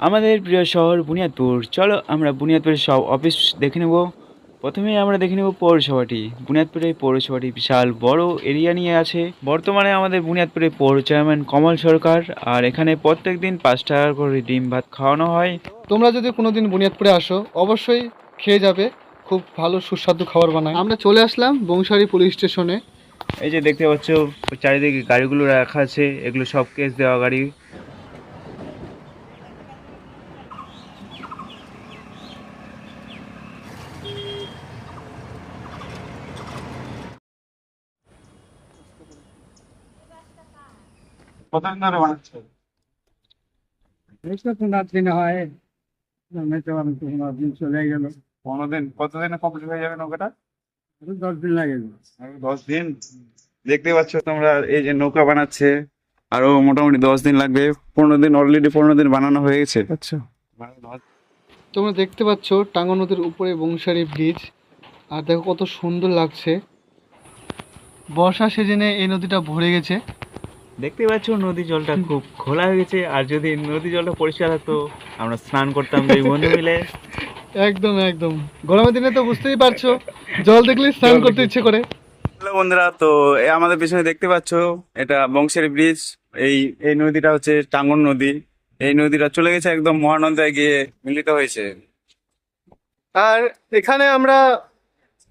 আমাদের প্রিয় শহর বুনিয়াদপুর। চলো আমরা বুনিয়াদপুরের সব অফিস দেখে নেব। প্রথমে আমরা দেখে নেব পৌরসভাটি। বুনিয়াদপুরের পৌরসভাটি বিশাল বড় এরিয়া নিয়ে আছে। বর্তমানে আমাদের বুনিয়াদপুরের পৌর চেয়ারম্যান কমল সরকার। আর এখানে প্রত্যেক দিন 5 টাকা করে ডিম ভাত খাওয়ানো হয়। তোমরা যদি কোনোদিন বুনিয়াদপুরে আসো অবশ্যই খেয়ে যাবে, খুব ভালো সুস্বাদু খাবার বানায়। আমরা চলে আসলাম বংশারী পুলিশ স্টেশনে। এই যে দেখতে পাচ্ছ চারিদিকে গাড়িগুলো রাখা আছে, এগুলো সব কেস দেওয়া গাড়ি। কতদিন ধরে বানাচ্ছে? দিন হয়, দিন চলে গেল। 15 দিন? কতদিনে কমপ্লিট হয়ে যাবে নৌকাটা? 10 দিন লাগে। 10 দিন। দেখতে পাচ্ছ তোমরা, এই যে নৌকা বানাচ্ছে, আরো মোটামুটি 10 দিন লাগবে। 15 দিন, অলরেডি 15 দিন বানানো হয়ে গেছে। আচ্ছা, তোমরা দেখতে পাচ্ছ টাঙ্গা নদীর উপরে বংশারী ব্রিজ। আর দেখো কত সুন্দর লাগছে। বর্ষা সিজনে এই নদীটা ভরে গেছে। দেখতে পাচ্ছ নদী জলটা খুব খোলা হয়ে গেছে। আর যদি নদী জলটা পরিষ্কার হতো, আমরা স্নান করতাম দুই বন্ধু মিলে। একদম একদম, গরমের দিনে তো বুঝতেই পারছো, জল দেখলে স্নান করতে ইচ্ছে করে। হ্যালো বন্ধুরা, তো আমাদের পিছনে দেখতে পাচ্ছ এটা বংশের ব্রিজ। এই এই নদীটা হচ্ছে টাঙ্গন নদী। এই নদীটা চলে গেছে একদম মহানন্দায় গিয়ে মিলিত হয়েছে। আর এখানে আমরা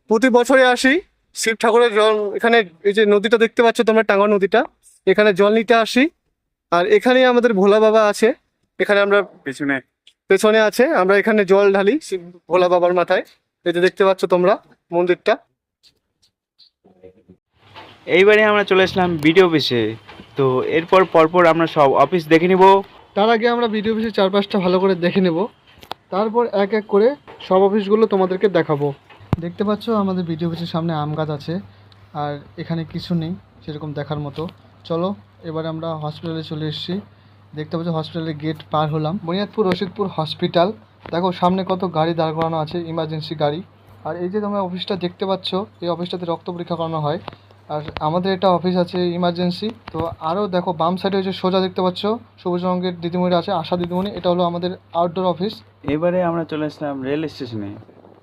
প্রতি বছরে আসি শিব ঠাকুরের জল। এখানে এই যে নদীটা দেখতে পাচ্ছ তোমরা, টাঙ্গা নদীটা, এখানে জল নিতে আসি। আর এখানেই আমাদের ভোলা বাবা আছে। এখানে আমরা পিছনে পেছনে আছে, আমরা এখানে জল ঢালি শিব ভোলা বাবার মাথায়। এই যে দেখতে পাচ্ছ তোমরা মন্দিরটা। এইবারে আমরা চলে আসলাম বিডিও অফিসে। তো এরপর পরপর আমরা সব অফিস দেখে নিব। তার আগে আমরা বিডিও অফিসের চারপাশটা ভালো করে দেখে নেব, তারপর এক এক করে সব অফিসগুলো তোমাদেরকে দেখাবো। দেখতে পাচ্ছ আমাদের বিডিও অফিসের সামনে আম গাছ আছে, আর এখানে কিছু নেই সেরকম দেখার মতো। চলো এবার আমরা হসপিটালে চলে এসেছি। দেখতে পাচ্ছ হসপিটালের গেট পার হলাম। বুনিয়াদপুর রশিদপুর হসপিটাল। দেখো সামনে কত গাড়ি দাঁড় করানো আছে, ইমার্জেন্সি গাড়ি। আর এই যে তোমরা অফিসটা দেখতে পাচ্ছ, এই অফিসটাতে রক্ত পরীক্ষা করানো হয়। আর আমাদের এটা অফিস আছে ইমার্জেন্সি। তো আরও দেখো বাম সাইডে হচ্ছে সোজা দেখতে পাচ্ছ সবুজ রঙের দিদিমণি আছে, আশা দিদিমণি। এটা হলো আমাদের আউটডোর অফিস। এবারে আমরা চলে আসলাম রেল স্টেশনে।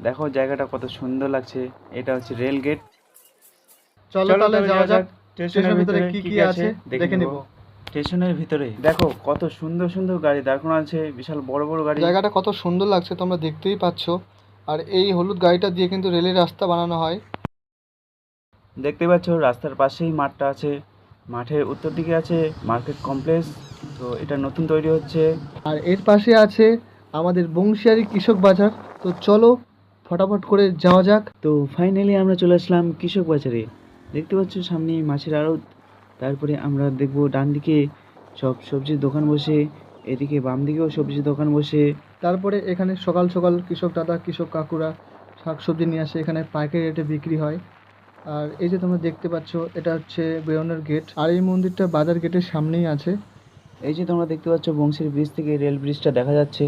দেখো জায়গাটা কত সুন্দর লাগছে। এটা হচ্ছে রেল গেট। চলো তাহলে যাওয়া যাক স্টেশনের ভিতরে কি কি আছে দেখে নিব। স্টেশনের ভিতরে দেখো কত সুন্দর সুন্দর গাড়ি দাঁড় করানো আছে, বিশাল বড় বড় গাড়ি। জায়গাটা কত সুন্দর লাগছে তোমরা দেখতেই পাচ্ছ। আর এই হলুদ গাড়িটা দিয়ে কিন্তু রেলের রাস্তা বানানো হয়। দেখতে পাচ্ছ রাস্তার পাশেই মাঠটা আছে। মাঠের উত্তর দিকে আছে মার্কেট কমপ্লেক্স। তো এটা নতুন তৈরি হচ্ছে। আর এর পাশে আছে আমাদের বংশিয়ারি কৃষক বাজার। তো চলো ফটাফট করে যাওয়া যাক। তো ফাইনালি আমরা চলে আসলাম কৃষক বাজারে। দেখতে পাচ্ছ সামনে মাছের আড়ত। তারপরে আমরা দেখব ডান দিকে সব সবজির দোকান বসে, এদিকে বাম দিকেও সবজির দোকান বসে। তারপরে এখানে সকাল সকাল কৃষক দাদা কৃষক কাকুরা শাকসবজি নিয়ে আসে, এখানে পাইকারি রেটে বিক্রি হয়। আর এই যে তোমরা দেখতে পাচ্ছ এটা হচ্ছে বেরোনোর গেট। আর এই মন্দিরটা বাজার গেটের সামনেই আছে। এই যে তোমরা দেখতে পাচ্ছ বংশীর ব্রিজ থেকে রেল ব্রিজটা দেখা যাচ্ছে।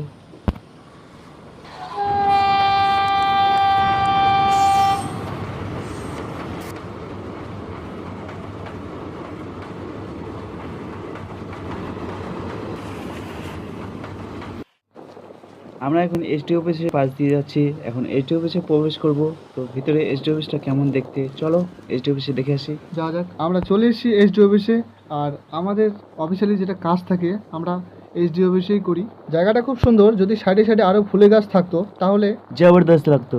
আমরা এখন এসডি অফিসের পাশ দিয়ে যাচ্ছি। এখন এসডি অফিসে প্রবেশ করব। তো ভিতরে এসডি অফিসটা কেমন দেখতে, চলো এসডি অফিসে দেখে আসি। যাওয়া যাক। আমরা চলে এসেছি এসডি অফিসে। আর আমাদের অফিসিয়ালি যেটা কাজ থাকে আমরা এসডি অফিসেই করি। জায়গাটা খুব সুন্দর, যদি সাইডে সাইডে আরও ফুলের গাছ থাকতো তাহলে জবরদস্ত লাগতো।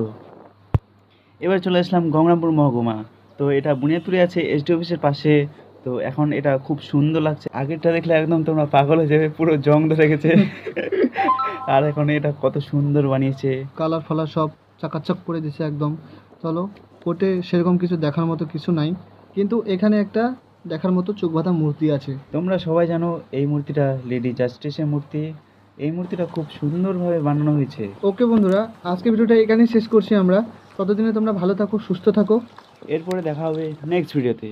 এবার চলে আসলাম গঙ্গারামপুর মহকুমা। তো এটা বুনিয়াদপুরে আছে এসডি অফিসের পাশে। তো এখন এটা খুব সুন্দর লাগছে। আগেরটা দেখলে একদম তোমরা পাগল হয়ে যাবে, পুরো জং ধরে গেছে। আর এখন এটা কত সুন্দর বানিয়েছে, কালার ফালার সব চাকাচক করে দিছে একদম। চলো কোর্টে সেরকম কিছু দেখার মতো কিছু নাই, কিন্তু এখানে একটা দেখার মতো চোখ বাঁধা মূর্তি আছে। তোমরা সবাই জানো এই মূর্তিটা লেডি জাস্টিসের মূর্তি। এই মূর্তিটা খুব সুন্দরভাবে বানানো হয়েছে। ওকে বন্ধুরা, আজকে ভিডিওটা এখানেই শেষ করছি আমরা। ততদিনে তোমরা ভালো থাকো, সুস্থ থাকো। এরপরে দেখা হবে নেক্সট ভিডিওতে।